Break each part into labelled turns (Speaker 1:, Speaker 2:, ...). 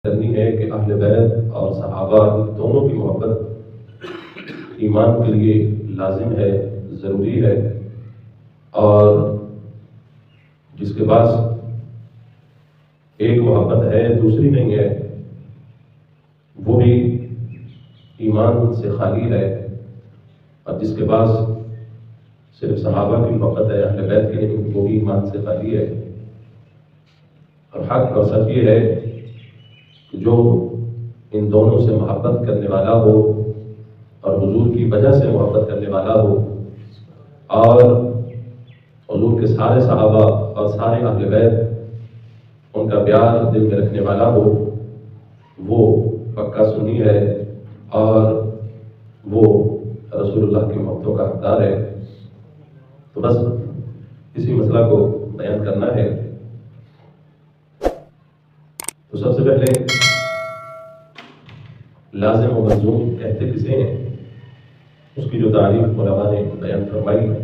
Speaker 1: کرنی ہے کہ اہل بیت اور صحابہ دونوں کی محبت ایمان کے لیے لازم ہے، ضروری ہے، اور جس کے پاس ایک محبت ہے دوسری نہیں ہے وہ بھی ایمان سے خالی ہے، اور جس کے پاس صرف صحابہ کی محبت ہے اہل بیت کی نہیں وہ بھی ایمان سے خالی ہے۔ اور حق اور سچ یہ ہے کہ جو ان دونوں سے محبت کرنے والا ہو اور حضور کی وجہ سے محبت کرنے والا ہو اور حضور کے سارے صحابہ اور سارے اہل بیت ان کا پیار دل میں رکھنے والا ہو، وہ پکا سنی ہے اور وہ رسول اللہ کی محبتوں کا حقدار ہے۔ تو بس اسی مسئلہ کو بیان کرنا ہے۔ تو سب سے پہلے لازم و ملزوم کہتے کسے ہیں، اس کی جو تعریف علماء نے بیان فرمائی ہے،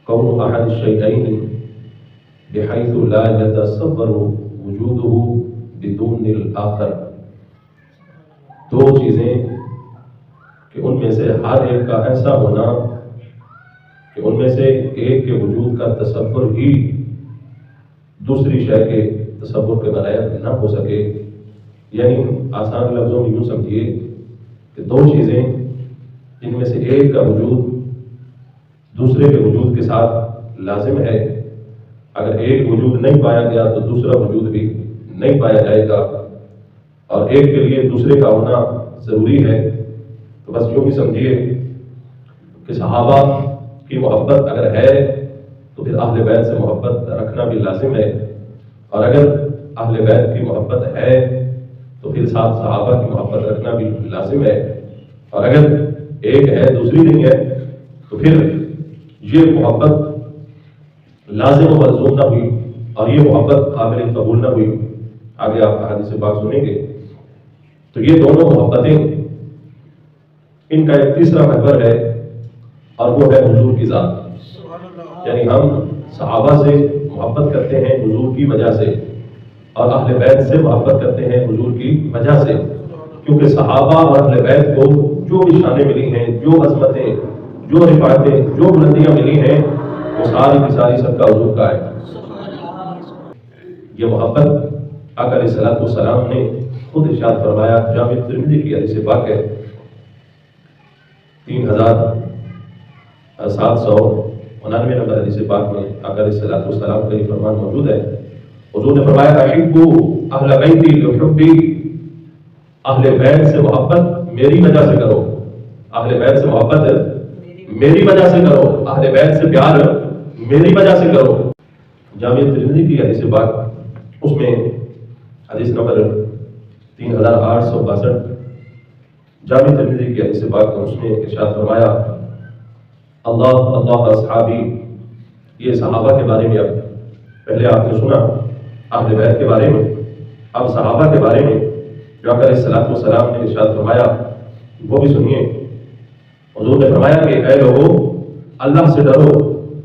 Speaker 1: قول احد الشیئین بحیث لا یتصور وجودہ بدون الآخر، دو چیزیں کہ ان میں سے ہر ایک کا ایسا ہونا کہ ان میں سے ایک کے وجود کا تصور ہی دوسری شے کے تصور کے بغیر نہ ہو سکے، یعنی آسان لفظوں میں یوں سمجھیے کہ دو چیزیں جن میں سے ایک کا وجود دوسرے کے وجود کے ساتھ لازم ہے، اگر ایک وجود نہیں پایا گیا تو دوسرا وجود بھی نہیں پایا جائے گا، اور ایک کے لیے دوسرے کا ہونا ضروری ہے۔ تو بس یوں بھی سمجھیے کہ صحابہ کی محبت اگر ہے تو پھر اہل بیت سے محبت رکھنا بھی لازم ہے، اور اگر اہل بیت کی محبت ہے تو پھر ساتھ صحابہ کی محبت رکھنا بھی لازم ہے، اور اگر ایک ہے دوسری نہیں ہے تو پھر یہ محبت لازم و ملزوم نہ ہوئی اور یہ محبت قابل قبول نہ ہوئی۔ آگے آپ حدیث پاک سنیں گے۔ تو یہ دونوں محبتیں، ان کا ایک تیسرا محور ہے اور وہ ہے حضور کی ذات، یعنی ہم صحابہ سے محبت کرتے ہیں حضور کی وجہ سے، اور اہل بیت سے محبت کرتے ہیں حضور کی وجہ سے، کیونکہ صحابہ اور اہل بیت کو جو بھی شانیں ملی ہیں، جو عظمتیں، جو رفاعتیں، جو بلندیاں ملی ہیں، وہ ساری کی ساری سب کا حضور کا ہے۔ یہ محبت آقا علیہ الصلوۃ والسلام نے خود ارشاد فرمایا، جامع ترمذی کی حدیث پاک ہے 3799 نمبر حدیث پاک میں آقا علیہ الصلوۃ والسلام کا یہ فرمان موجود ہے۔ حضور نے فرمایا، احبوا اہل بیتی لحبی، اہل بیت سے محبت میری وجہ سے کرو، اہل بیت سے محبت میری وجہ سے کرو، اہل بیت سے پیار میری وجہ سے کرو۔ جامع ترمذی کی حدیث پاک، اس میں حدیث نمبر 3862، جامع ترمذی کی حدیث پاک میں اس نے ارشاد فرمایا، اللہ اللہ اصحابی، یہ صحابہ کے بارے میں، اب پہلے آپ نے سنا اہل بیت کے بارے میں، اب صحابہ کے بارے میں جو آقا علیہ الصلوۃ والسلام نے ارشاد فرمایا وہ بھی سنیے۔ حضور نے فرمایا کہ اے لوگو، اللہ سے ڈرو،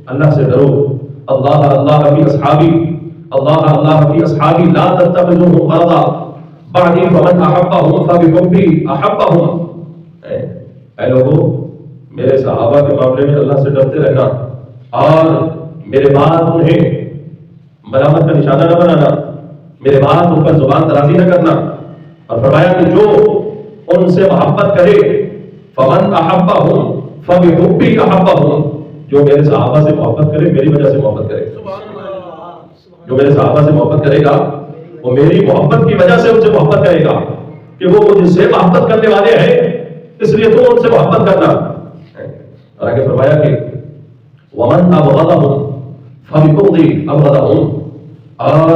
Speaker 1: اللہ سے ڈرو، اللہ اللہ فی اصحابی، اللہ اللہ فی اصحابی، لا تتخذوهم غرضا بعدی فمن احبهم فبحبی احبهم۔ اے لوگو، میرے صحابہ کے معاملے میں اللہ سے ڈرتے رہنا، اور میرے بعد انہیں ملامت کا نشانہ نہ بنانا، میرے بعد ان پر زبان درازی نہ کرنا، اور فرمایا کہ جو ان سے محبت کرے فمن احبهم فبحبی احبهم، جو میرے صحابہ سے محبت کرے میری وجہ سے محبت کرے، جو میرے صحابہ سے محبت کرے گا وہ میری محبت کی وجہ سے ان سے محبت کرے گا، کہ وہ مجھ سے محبت کرنے والے ہیں اس لیے تو ان سے محبت کرنا۔ اور آگے فرمایا کہ ومن ابغضهم فبغضی ابغضهم، اور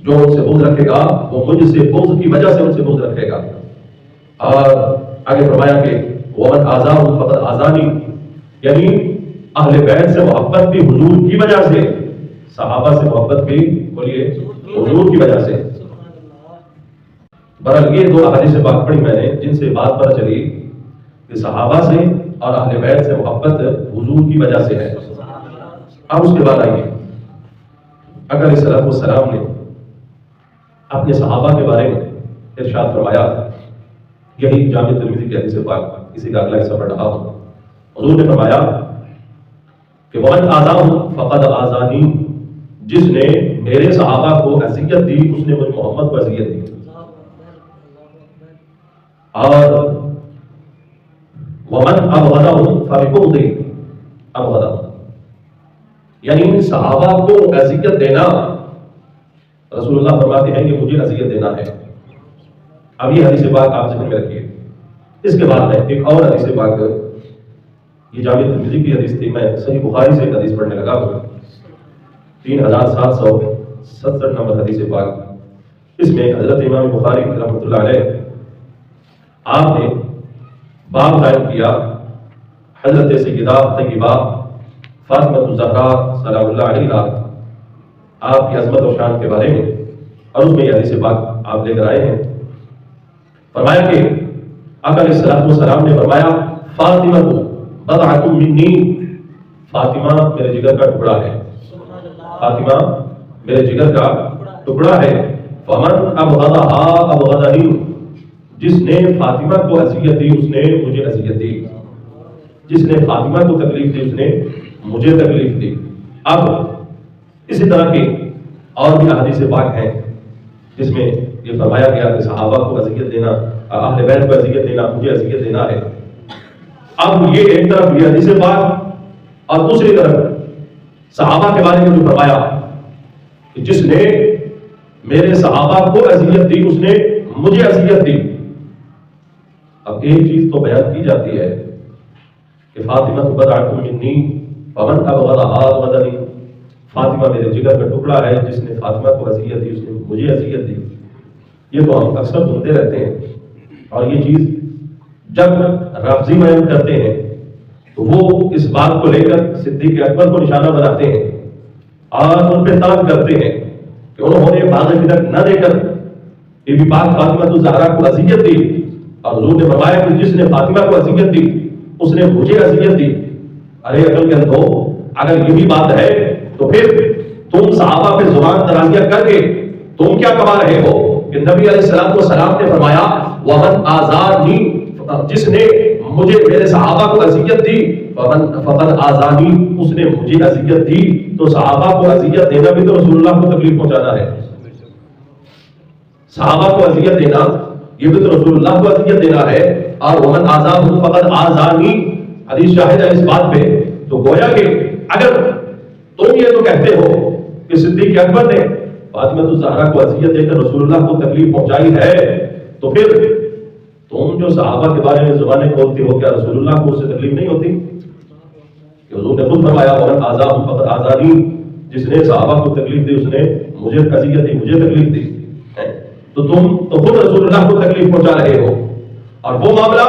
Speaker 1: جو ان سے بغض رکھے گا وہ مجھ سے بغض کی وجہ سے ان سے بغض رکھے گا۔ اور آگے فرمایا کہ ومن آذاهم فقد آذانی، یعنی اہل بیت سے محبت بھی حضور کی وجہ سے، صحابہ سے محبت بھی بولیے حضور کی وجہ سے۔ بہرحال یہ دو احادیث پاک پڑھی میں نے، جن سے بات پتہ چلی کہ صحابہ سے اور اہل بیت سے محبت حضور کی وجہ سے ہے۔ اب اس کے بعد آئیے، آقا علیہ الصلوۃ والسلام نے اپنے صحابہ کے بارے میں ارشاد فرمایا، یہی جامع ترمذی کی حدیث پاک، اسی کا اگلا حصہ پڑھ رہا ہوں۔ حضور نے فرمایا کہ وَمَنْ آذَاهُ فَقَدْ آذَانِي، جس نے میرے صحابہ کو اذیت دی اس نے مجھ محمد کو اذیت دی۔ اور وَمَنْ أَبْغَضَهُ فَبِبُغْضِهِ أَبْغَضَهُ، یعنی صحابہ کو اذیت دینا، رسول اللہ فرماتے ہیں کہ مجھے اذیت دینا ہے۔ اب یہ حدیث پاک آپ ذہن میں رکھیے۔ اس کے بعد میں ایک اور حدیث پاک، یہ جامع ترمذی کی حدیث تھی، میں صحیح بخاری سے ایک حدیث پڑھنے لگا ہوں، 3767 نمبر حدیث پاک۔ اس میں حضرت امام بخاری رحمۃ اللہ علیہ آپ نے باب قائم کیا حضرت سیدہ طیبہ فاطمہ الزہرا سلام اللہ علیہا، آپ کی عظمت و شان کے بارے میں، اور اس میں یہ حدیث پاک آپ لے کر آئے ہیں۔ فرمایا کہ آقا علیہ الصلوۃ والسلام نے فرمایا فاطمہ بضعۃ منی، فاطمہ میرے جگر کا ٹکڑا ہے، فاطمہ میرے جگر کا ٹکڑا ہے۔ فمن ابغضها ابغضنی، جس نے فاطمہ کو اذیت دی اس نے مجھے اذیت دی، جس نے فاطمہ کو تکلیف دی اس نے مجھے تکلیف دی۔ اب اسی طرح کے اور بھی احادیث پاک ہیں جس میں یہ فرمایا گیا کہ صحابہ کو اذیت دینا، اہل بیت کو اذیت دینا، مجھے اذیت دینا ہے۔ اب یہ ایک طرف یہ حدیث پاک، اور دوسری طرف صحابہ کے بارے میں جو فرمایا کہ جس نے میرے صحابہ کو اذیت دی اس نے مجھے اذیت دی۔ اب ایک چیز تو بیان کی جاتی ہے کہ فاطمہ بضعۃ منی فمن ابغضها ابغضنی، فاطمہ میرے جگر کا ٹکڑا ہے، جس نے فاطمہ کو اذیت دی اس نے مجھے اذیت دی۔ یہ تو ہم اکثر سنتے رہتے ہیں، اور یہ چیز جب رافضی بیان کرتے ہیں تو وہ اس بات کو لے کر صدیق اکبر کو نشانہ بناتے ہیں اور ان پہ تنقید کرتے ہیں کہ انہوں نے باغ فدق نہ دے کر بی بی پاک فاطمہ الزہرا کو اذیت دی، اور حضور نے فرمایا کہ جس نے فاطمہ کو اذیت دی اس نے مجھے اذیت دی۔ ارے عقل کے اندھو، اگر یہی بات ہے تو پھر تم صحابہ پہ زبان درازیاں کر کے تم کیا کما رہے ہو کہ نبی علیہ الصلوۃ والسلام نے فرمایا وَمَنْ آذَانِي، جس نے مجھے میرے صحابہ کو اذیت دی فقد آذانی، اس نے مجھے اذیت دی۔ تو صحابہ کو اذیت دینا بھی تو رسول اللہ کو تکلیف پہنچانا ہے، صحابہ کو اذیت دینا یہ بھی تو رسول اللہ کو اذیت دینا ہے۔ اور ومن آذاہ فقد آذانی، حدیث شاہد ہے اس بات پہ۔ تو گویا کہ اگر تم یہ تو کہتے ہو کہ صدیق اکبر نے فاطمہ الزہرا کو اذیت دے کر رسول اللہ کو تکلیف پہنچائی ہے، تو پھر تم جو صحابہ کے بارے میں زبانیں کھولتے ہو، کیا رسول اللہ کو اس سے تکلیف نہیں ہوتی؟ کہ حضور نے خود فرمایا ومن آذاہ فقد آذانی، جس نے صحابہ کو تکلیف دی اس نے مجھے اذیت دی، مجھے تکلیف دی۔ تو تم تو خود رسول اللہ کو تکلیف پہنچا رہے ہو، اور وہ معاملہ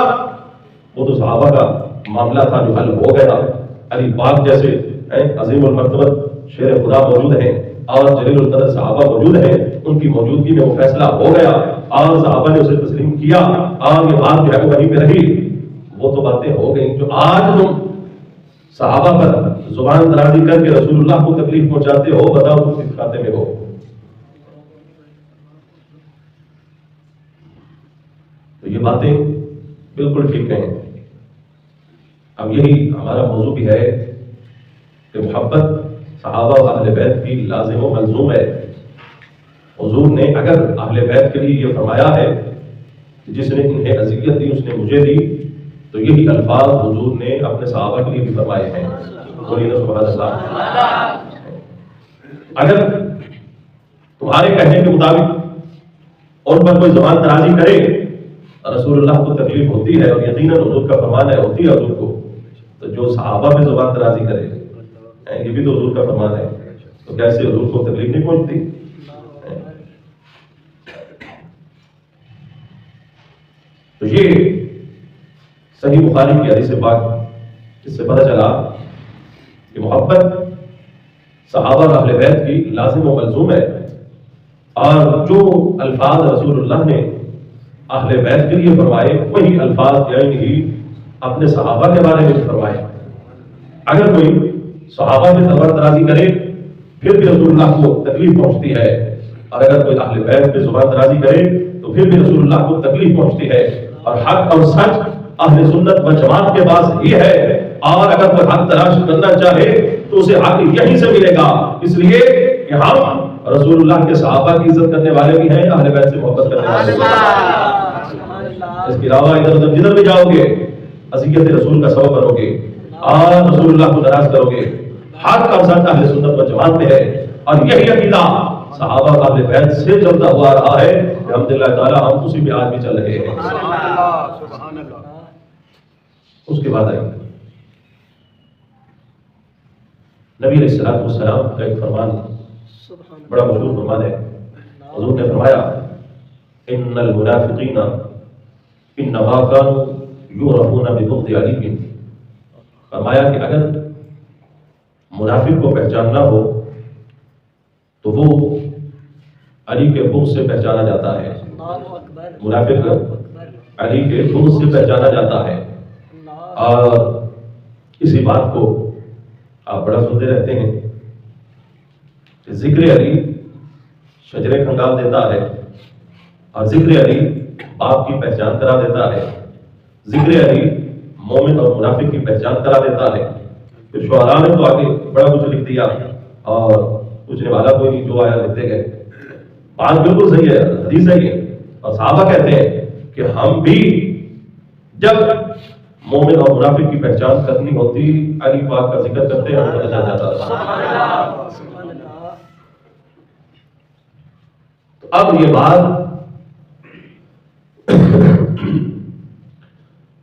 Speaker 1: وہ تو صحابہ کا معاملہ تھا جو حل ہو گیا۔ علی پاک جیسے عظیم المرتبت شیر خدا موجود ہیں اور جلیل القدر صحابہ موجود ہیں، ان کی موجودگی میں وہ فیصلہ ہو گیا اور صحابہ نے اسے تسلیم کیا، اور یہ بات جو ہے وہ وہیں پہ رہی۔ وہ تو باتیں ہو گئی جو آج تم صحابہ پر زبان درازی کر کے رسول اللہ کو تکلیف پہنچاتے ہو، بتاؤ تم کس کھاتے میں ہو؟ تو یہ باتیں بالکل ٹھیک ہیں۔ اب یہی ہمارا موضوع بھی ہے کہ محبت صحابہ و اہل بیت کی لازم و ملزوم ہے۔ حضور نے اگر اہل بیت کے لیے یہ فرمایا ہے کہ جس نے انہیں اذیت دی اس نے مجھے دی، تو یہی الفاظ حضور نے اپنے صحابہ کے لیے بھی فرمائے ہیں۔ بولیے سبحان اللہ۔ اگر تمہارے کہنے کے مطابق ان پر کوئی زبان درازی کرے، رسول اللہ کو تکلیف ہوتی ہے، اور یقیناً حضور کا فرمان ہے ہوتی ہے حضور کو، تو جو صحابہ پہ زبان درازی کرے یہ بھی تو حضور کا فرمان ہے، تو کیسے حضور کو تکلیف نہیں پہنچتی؟ تو یہ صحیح بخاری کی حدیث پاک، اس سے پتہ چلا کہ محبت صحابہ اہل بیت کی لازم و ملزوم ہے، اور جو الفاظ رسول اللہ نے اہل بیت کے لیے فرمائے وہی الفاظ یعنی ہی اپنے صحابہ کے بارے میں فرمائے۔ اگر کوئی صحابہ میں زبان درازی کرے پھر بھی رسول اللہ کو تکلیف پہنچتی ہے، اور اگر کوئی اہل بیت پہ زبان درازی کرے تو پھر بھی رسول اللہ کو تکلیف پہنچتی ہے، اور حق اور سچ اہل سنت و جماعت کے پاس ہی ہے، اور اگر کوئی حق تلاش کرنا چاہے تو اسے حق یہیں سے ملے گا۔ اس لیے کہ ہم رسول اللہ کے صحابہ کی عزت کرنے والے بھی ہیں، اہل بیت سے محبت کرنے والے بھی ہیں۔ اس کے علاوہ ادھر ادھر جدھر بھی جاؤ گے اذیت رسول کا سبب بنو گے اور رسول اللہ کو ناراض کرو گے۔ حق اور سچ اہل سنت و جماعت میں ہے، اور یہی عقیدہ صحابہ کا اہل بیت سے چلتا ہوا رہا ہے، الحمدللہ تعالی ہم اسی پہ آج بھی چل رہے ہیں۔ اس کے بعد آئے نبی علیہ الصلوۃ والسلام کا ایک فرمان، بڑا مشہور فرمان ہے۔ حضور نے فرمایا ان المنافقین انما كانوا یعرفون ببغض علی، فرمایا کہ اگر منافق کو پہچاننا ہو تو وہ علی کے بغض سے پہچانا جاتا ہے۔ منافق علی کے بغض سے پہچانا جاتا ہے، اور اسی بات کو آپ بڑا سنتے رہتے ہیں کہ ذکر علی شجرے کھنگال دیتا ہے، اور ذکر علی باپ کی پہچان کرا دیتا ہے، ذکر علی مومن اور منافق کی پہچان کرا دیتا ہے۔ پھر شعراء نے تو آگے بڑا کچھ لکھ دیا، اور پوچھنے والا کوئی نہیں، جو آیا لکھتے گئے۔ بات بالکل صحیح ہے، حدیث صحیح ہے، اور صحابہ کہتے ہیں کہ ہم بھی جب مومن اور منافق کی پہچان کرنی ہوتی علی پاک کا ذکر کرتے ہیں، ہم پتہ چل جاتا ہے۔ تو اب یہ بات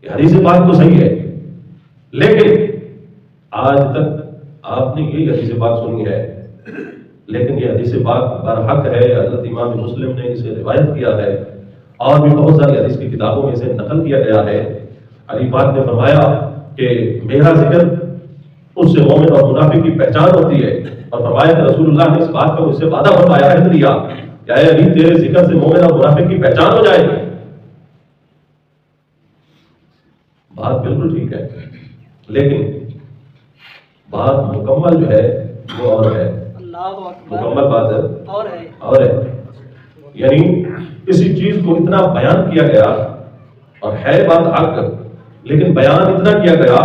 Speaker 1: حدیث پاک تو صحیح ہے، لیکن آج تک آپ نے یہ حدیث پاک سنی ہے، لیکن یہ حدیث پاک برحق ہے، حضرت امام مسلم نے اسے روایت کیا ہے، اور بھی بہت ساری حدیث کی کتابوں میں اسے نقل کیا گیا ہے۔ علی پاک نے فرمایا کہ میرا ذکر اس سے مومن اور منافق کی پہچان ہوتی ہے، اور فرمایا کہ رسول اللہ نے اس بات کا مجھ سے وعدہ فرمایا ہے دیا کہ اے علی تیرے ذکر سے مومن اور منافق کی پہچان ہو جائے گی۔ بات بالکل ٹھیک ہے، لیکن بات مکمل جو ہے وہ اور ہے، مکمل بات اور ہے، یعنی کسی چیز کو اتنا بیان کیا گیا اور ہے بات حق، لیکن بیان اتنا کیا گیا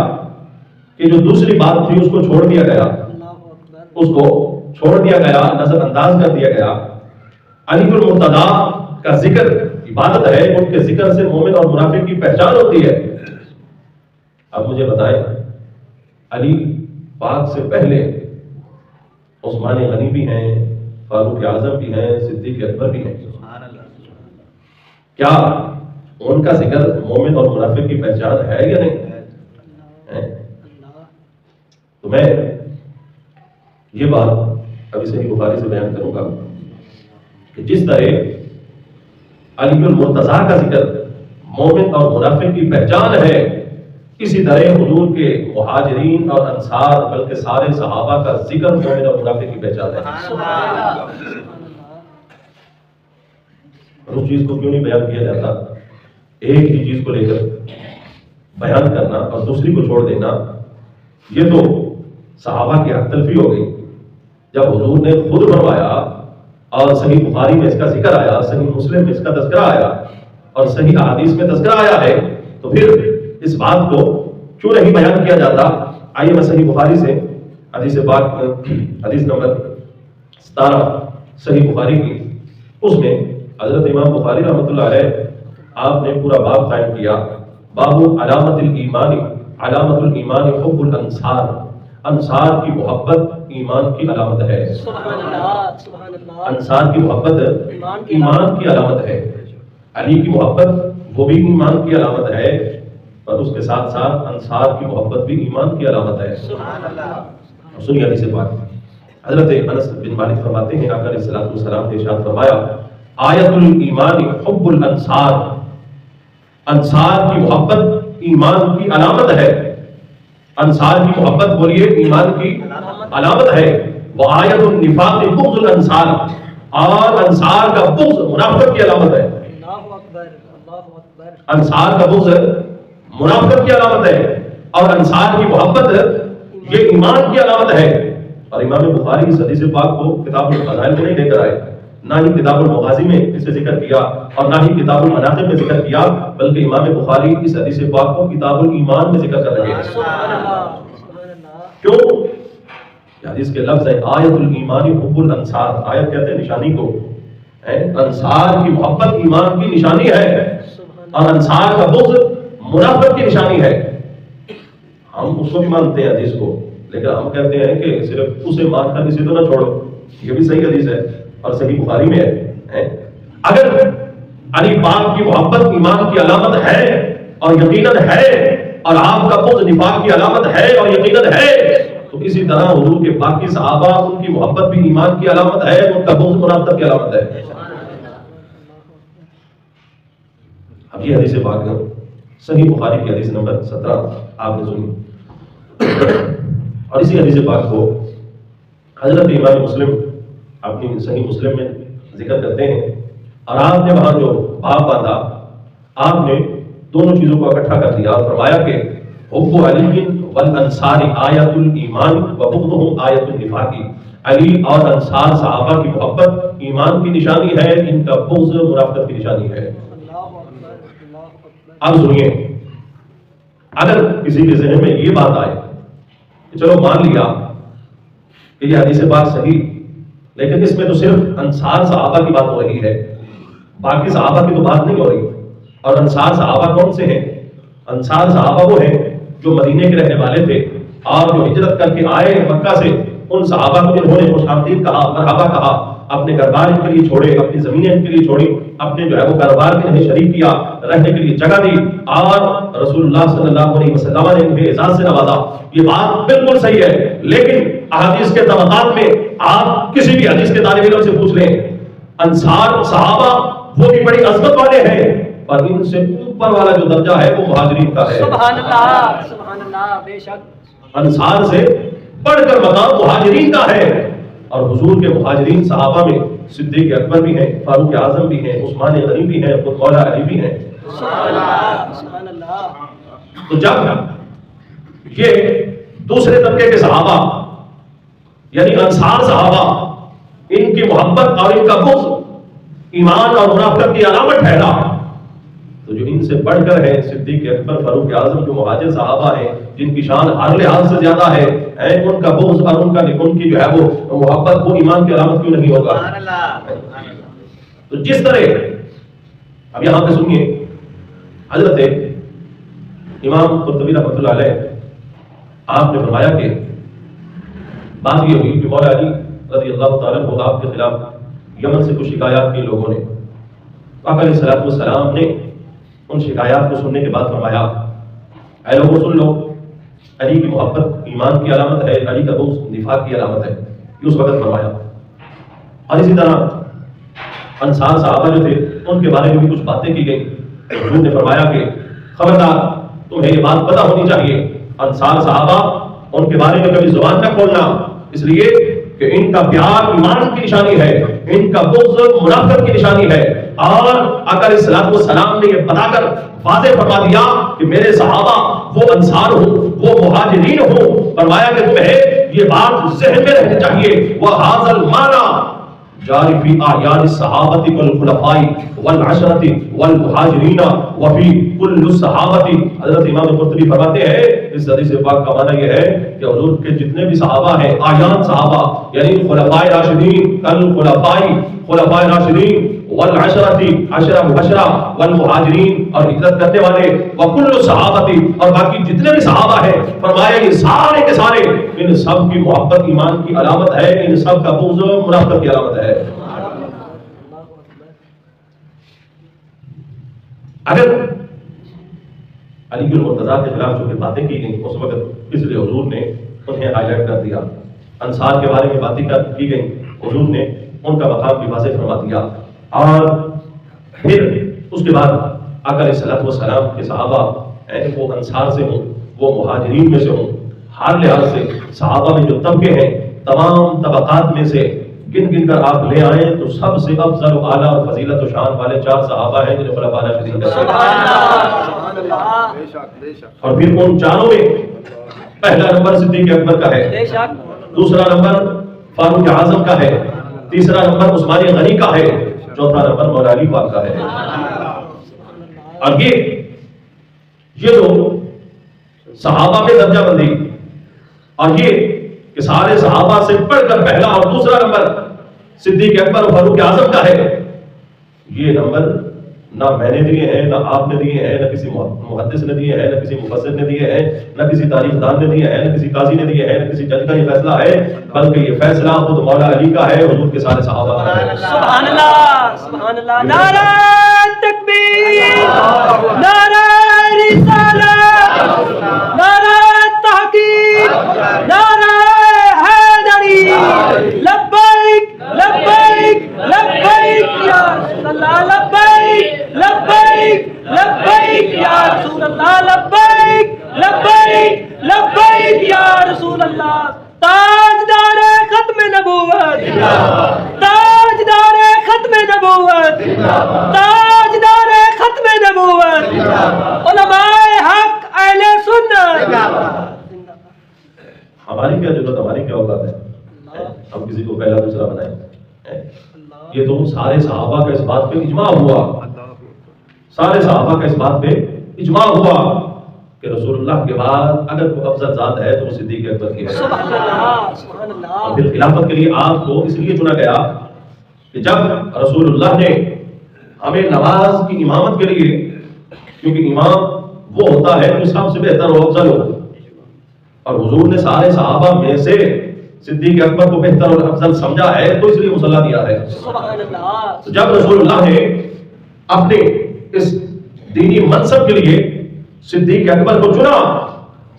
Speaker 1: کہ جو دوسری بات تھی اس کو چھوڑ دیا گیا، اس کو چھوڑ دیا گیا، نظر انداز کر دیا گیا۔ علی المرتضیٰ کا ذکر عبادت ہے، ان کے ذکر سے مومن اور منافق کی پہچان ہوتی ہے۔ اب مجھے بتائیں، علی پاک سے پہلے عثمان غنی بھی ہیں، فاروق اعظم بھی ہیں، صدیق اکبر بھی ہیں، کیا ان کا ذکر مومن اور منافق کی پہچان ہے یا نہیں ہے؟ تو میں یہ بات ابھی صحیح بخاری سے بیان کروں گا کہ جس طرح علی المرتضیٰ کا ذکر مومن اور منافق کی پہچان ہے، اسی طرح حضور کے مہاجرین اور انصار بلکہ سارے صحابہ کا ذکر مومن اور منافق کی پہچان ہے۔ اس چیز کو کیوں نہیں بیان کیا جاتا؟ ایک ہی چیز کو لے کر بیان کرنا اور دوسری کو چھوڑ دینا، یہ تو صحابہ کی حق تلفی ہو گئی۔ جب حضور نے خود فرمایا اور صحیح بخاری میں اس کا ذکر آیا، صحیح مسلم میں اس کا تذکرہ آیا اور صحیح احادیث میں تذکرہ آیا ہے، تو پھر اس بات کو کیوں نہیں بیان کیا جاتا؟ آئیے میں صحیح بخاری سے حدیث پاک حدیث نمبر 17 صحیح بخاری کی، اس میں حضرت امام بخاری رحمۃ اللہ علیہ آپ نے پورا باب قائم کیا، باب علامت الایمان، علامت الایمان حب الانصار، انصار کی محبت ایمان کی علامت ہے۔ انصار کی محبت ایمان کی علامت ہے، علی کی محبت وہ بھی ایمان کی علامت ہے، اور اس کے ساتھ ساتھ انصار کی محبت بھی ایمان کی علامت ہے۔ سنیے حدیث پاک، حضرت انس بن مالک فرماتے ہیں آقا علیہ الصلوۃ والسلام نے ارشاد فرمایا، آیت الایمان حب الانصار، انصار کی محبت ایمان کی علامت ہے۔ انصار کی محبت بولیے ایمان کی علامت ہے۔ وہ آیت النفاق بغض الانصار، اور انصار کا بغض منافقت کی علامت ہے۔ انصار کا بغض منافقت کی علامت ہے، اور انصار کی محبت یہ ایمان کی علامت ہے۔ اور امام بخاری اس حدیث پاک کو کتاب الفضائل میں نہیں لے کر آئے، نہ ہی کتاب المغازی میں اسے ذکر کیا اور نہ ہی کتاب المناقب میں ذکر کیا، بلکہ امام بخاری اس حدیث پاک کو کتاب الایمان میں ذکر کر رہے ہیں۔ کیوں؟ حدیث کے لفظ ہے آیت الایمان حب الانصار، آیت کہتے ہیں نشانی کو، انصار کی محبت ایمان کی نشانی ہے اور انصار کا بغض منافقت کی نشانی ہے۔ ہم اس کو بھی مانتے ہیں حدیث کو، لیکن ہم کہتے ہیں کہ صرف اسے مان کر کسی کو نہ چھوڑو، یہ بھی صحیح حدیث ہے اور صحیح بخاری میں ہے۔ اگر علی پاک کی محبت ایمان کی علامت ہے اور یقیناً ہے، اور آپ کا بغض نفاق کی علامت ہے اور یقیناً ہے، تو اسی طرح حضور کے باقی صحابہ ان کی محبت بھی ایمان کی علامت ہے، ان کا بغض منافقت کی علامت ہے۔ اب یہ حدیث پاک صحیح بخاری کی حدیث نمبر 17 آپ نے سنی، اور اسی حدیث پاک کو حضرت امام مسلم اپنی صحیح مسلم میں ذکر کرتے ہیں، اور آپ نے وہاں جو باب باندھا، آپ نے دونوں چیزوں کو اکٹھا کر دیا اور فرمایا کہ حب علی والانصار آیت الایمان وبغضهم آیت النفاق، علی اور انصار صحابہ کی محبت ایمان کی نشانی ہے، ان کا بغض منافقت کی نشانی ہے۔ اب سنیے، اگر کسی کے ذہن میں یہ بات آئے کہ چلو مان لیا کہ یہ حدیث پاک صحیح، لیکن اس میں تو صرف انصار صحابہ کی بات ہو رہی ہے، باقی صحابہ کی تو بات نہیں ہو رہی، اور انصار صحابہ کون سے ہیں؟ انصار صحابہ وہ ہیں جو مدینے کے رہنے والے تھے اور جو ہجرت کر کے آئے مکہ سے، ان صحابہ کو جنہوں نے خوش آمدید کہا، مرحبا کہا، اپنے گھر بار ان کے لیے چھوڑے، اپنی زمینیں ان کے لیے چھوڑی، اپنے جو ہے وہ کاروبار میں انہیں شریک کیا، رہنے کے لیے جگہ دی، اور رسول اللہ صلی اللہ علیہ وسلم نے انہیں اعزاز سے نوازا۔ یہ بات بالکل صحیح ہے، لیکن احادیث کے طبقات میں آپ کسی بھی حدیث کے طالب علم سے پوچھ لیں، انصار صحابہ وہ بھی بڑی عظمت والے ہیں، اور ان سے اوپر والا جو درجہ ہے وہ مہاجرین کا ہے۔
Speaker 2: سبحان اللہ، سبحان اللہ، بے شک
Speaker 1: انصار سے بڑھ کر مقام مہاجرین کا ہے، اور حضور کے مہاجرین صحابہ میں صدیق اکبر بھی ہیں، فاروق اعظم بھی ہیں، عثمان غنی بھی ہیں، خود مولا علی بھی ہیں۔
Speaker 2: سبحان اللہ، سبحان اللہ۔
Speaker 1: تو جب یہ دوسرے طبقے کے صحابہ یعنی انصار صحابہ، ان کی محبت اور ان کا بغض ایمان اور منافقت کی علامت ٹھہرا، تو جو ان سے بڑھ کر ہے صدیق اکبر، فاروق اعظم، جو مہاجر صحابہ ہیں جن کی شان ہر لحاظ سے زیادہ ہے، ان کا بغض اور ان کی جو ہے وہ محبت وہ ایمان کی علامت کیوں نہیں ہوگا؟ تو جس طرح اب یہاں پہ سنیے، حضرت امام قرطبی رحمۃ اللہ علیہ آپ نے فرمایا کہ بات یہ ہوئی کہ مولا علی رضی اللہ تعالیٰ عنہ آپ کے خلاف یمن سے کچھ شکایات کی لوگوں نے، آقا علیہ الصلوۃ والسلام نے ان شکایات کو سننے کے بعد فرمایا، اے لوگوں سن لو، علی کی محبت ایمان کی علامت ہے، علی کا بغض نفاق کی علامت ہے، یہ اس وقت فرمایا۔ اور اسی طرح انصار صحابہ جو تھے ان کے بارے میں بھی کچھ باتیں کی گئی، حضور نے فرمایا کہ خبردار تمہیں یہ بات پتہ ہونی چاہیے، انصار صحابہ ان کے بارے میں کبھی زبان نہ کھولنا، اس لیے کہ ان کا پیار ایمان کی نشانی ہے، ان کا بغض منافقت کی نشانی ہے۔ اور آقا علیہ الصلوۃ والسلام نے یہ بتا کر واضح فرما دیا کہ میرے صحابہ وہ انصار ہوں، وہ مہاجرین ہوں، فرمایا کہ تمہیں یہ بات ذہن میں رہنی چاہیے، وَهَذَا الْمَعْنَى جاری فی اعیان الصحابۃ والخلفاء والعشرۃ والمہاجرین وفی کل الصحابۃ۔ حضرت امام قرطبی فرماتے ہیں اس حدیث پاک کا معنی یہ ہے کہ حضور کے جتنے بھی صحابہ ہیں، اعیان صحابہ یعنی خلفاء راشدین، خلفاء راشدین والعشرۃ، عشرہ مبشرہ، والمہاجرین اور ہجرت کرنے والے، وکل الصحابۃ اور باقی جتنے بھی صحابہ ہیں، فرمایا یہ سارے کے سارے ان سب کی محبت ایمان کی علامت ہے، ان سب کا بغض منافقت کی علامت ہے۔ اگر علی المرتضیٰ کے خلاف جو کہ باتیں کی گئیں اس وقت، اس لیے حضور نے انہیں ہائی لائٹ کر دیا، انصار کے بارے میں باتیں کی گئیں، حضور نے ان کا مقام بھی واضح فرما دیا، اور پھر اس کے بعد آقا علیہ الصلوۃ والسلام کے صحابہ وہ انصار سے ہوں، وہ مہاجرین میں سے ہوں، ہر لحاظ سے صحابہ میں جو طبقے ہیں تمام طبقات میں سے گن کر آپ لے آئیں تو سب سے افضل و اعلیٰ اور فضیلت و شان والے 4 صحابہ ہیں جنہیں خلفاء راشدین کہتے ہیں، اور پھر ان چاروں میں پہلا نمبر صدیق اکبر کا ہے، دوسرا نمبر فاروق اعظم کا ہے، تیسرا نمبر عثمان غنی کا ہے، چوتھا نمبر مولا علی پاک کا ہے۔ اور یہ جو صحابہ میں درجہ بندی، اور یہ کہ سارے صحابہ سے پڑھ کر پہلا اور دوسرا نمبر صدیق اکبر اور فاروق اعظم کا ہے، یہ نمبر نہ میں نے دیے ہیں، نہ آپ نے دیے ہیں، نہ کسی محدث نے دیے ہیں، نہ کسی مفسر نے دیے ہیں، نہ کسی تاریخ دان نے دیے ہیں، نہ کسی قاضی نے دیے ہیں، نہ کسی جج کا یہ فیصلہ ہے، بلکہ یہ فیصلہ خود مولا علی کا ہے، حضور کے سارے صحابہ کا ہے۔
Speaker 2: سبحان اللہ، سبحان اللہ، نعرہ تکبیر، نعرہ رسالت، نعرہ تحقیق، نعرہ حیدری، لبیک لبیک لبیک یا رسول اللہ، لبیک لبیک لبیک یا رسول اللہ، لبیک لبیک لبیک یا رسول اللہ۔ تاجدار ختم نبوت، تاجدار ختم نبوت، تاجدار ختم نبوت، علماء حق اہل سنت۔
Speaker 1: ہماری کیا ضرورت، ہماری کیا اوقات ہے ہم کسی کو پہلا دوسرا بنائیں؟ یہ تو سارے صحابہ کا اس بات پہ اجماع ہوا، سارے صحابہ کا اس بات پہ اجماع ہوا کہ رسول اللہ کے بعد اگر کوئی افضل ذات ہے تو وہ صدیق اکبر کی ہے۔
Speaker 2: سبحان اللہ، سبحان اللہ۔
Speaker 1: اور پھر خلافت کے لیے آپ کو اس لیے چنا گیا کہ جب رسول اللہ نے ہمیں نماز کی امامت کے لیے، کیونکہ امام وہ ہوتا ہے جو سب سے بہتر و افضل ہو، اور حضور نے سارے صحابہ میں سے صدیق اکبر کو بہتر اور افضل سمجھا ہے، تو اس لیے مصلی دیا ہے۔
Speaker 2: سبحان اللہ۔
Speaker 1: تو جب رسول اللہ نے اپنے اس دینی منصب کے لیے صدیق اکبر کو چنا،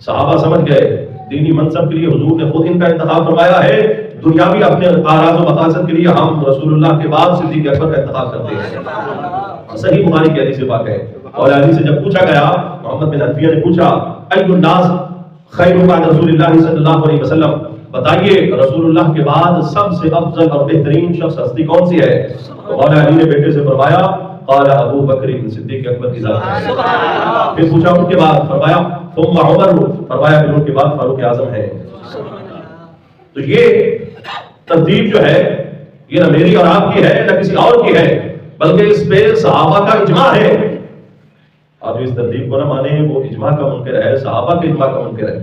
Speaker 1: صحابہ سمجھ گئے دینی منصب کے لیے حضور نے خود ان کا انتخاب فرمایا ہے، دنیاوی اپنے اعراض و مقاصد کے لیے ہم رسول اللہ کے بعد صدیق اکبر کا انتخاب کرتے ہیں۔ صحیح بخاری کی حدیث پاک ہے، اور حدیث سے جب پوچھا گیا، محمد بن حنفیہ نے پوچھا ای الناس خیر بعد رسول اللہ صلی اللہ علیہ وسلم، بتائیے رسول اللہ کے بعد سب سے افضل اور بہترین شخص ہستی کون سی ہے؟ تو مولا علی نے بیٹے سے فرمایا قال ابو بکر صدیق اکبر کی ذات ہے۔ پھر پوچھا ان کے بعد، فرمایا ثم عمر، فرمایا پھر ان کے بعد فاروق اعظم ہے۔ تو یہ ترتیب جو ہے یہ نہ میری اور آپ کی ہے نہ کسی اور کی ہے، بلکہ اس پہ صحابہ کا اجماع ہے، اور جو اس ترتیب کو نہ مانے وہ اجماع کا منکر ہے، صحابہ کے اجماع کا منکر ہے۔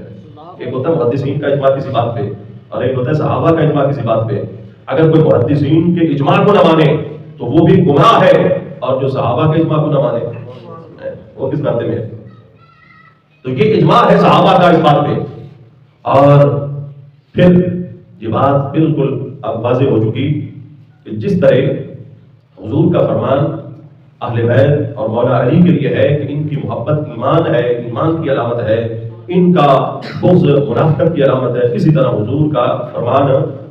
Speaker 1: ایک ہوتا ہے محدثین کا اجماع کسی بات پہ، اور ایک ہوتا ہے صحابہ کا اجماع کسی بات پہ۔ اگر کوئی محدثین کے اجماع کو نہ مانے تو وہ بھی گمراہ ہے، اور جو صحابہ کے اجماع کو نہ مانے وہ کس بات میں ہے؟ تو یہ اجماع ہے صحابہ کا اس بات پہ۔ اور پھر یہ بات بالکل اب واضح ہو چکی کہ جس طرح حضور کا فرمان اہل بیت اور مولا علی کے لیے ہے کہ ان کی محبت ایمان ہے، ایمان کی علامت ہے، ان کا بغض منافقت کی علامت ہے، اسی طرح حضور کا فرمان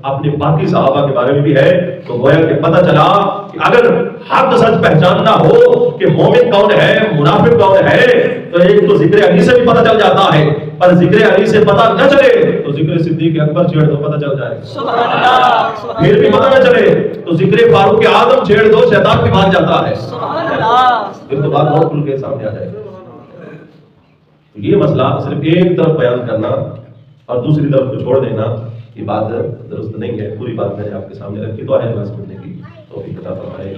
Speaker 1: اپنے باقی صحابہ کے بارے میں بھی ہے۔ تو گویا کہ پتہ چلا کہ اگر حق سچ پہچاننا ہو کہ مومن کون ہے، منافق کون ہے، تو ایک تو ذکر علی سے بھی پتہ چل جاتا ہے، پر ذکر علی سے پتہ نہ چلے تو ذکر صدیق اکبر چھیڑ دو پتہ چل جائے،
Speaker 2: سبحان اللہ۔
Speaker 1: پھر بھی پتہ نہ چلے تو ذکر فاروق اعظم چھیڑ دو، شیطان بھی بھاگ جاتا ہے،
Speaker 2: سبحان اللہ۔
Speaker 1: پھر تو بات بہت کھل کے سامنے آ جائے۔ یہ مسئلہ صرف ایک طرف بیان کرنا اور دوسری طرف کو چھوڑ دینا یہ بات درست نہیں ہے۔ پوری بات میں نے آپ کے سامنے رکھی، تو ہے سمجھنے کی توفیق عطا فرمائے۔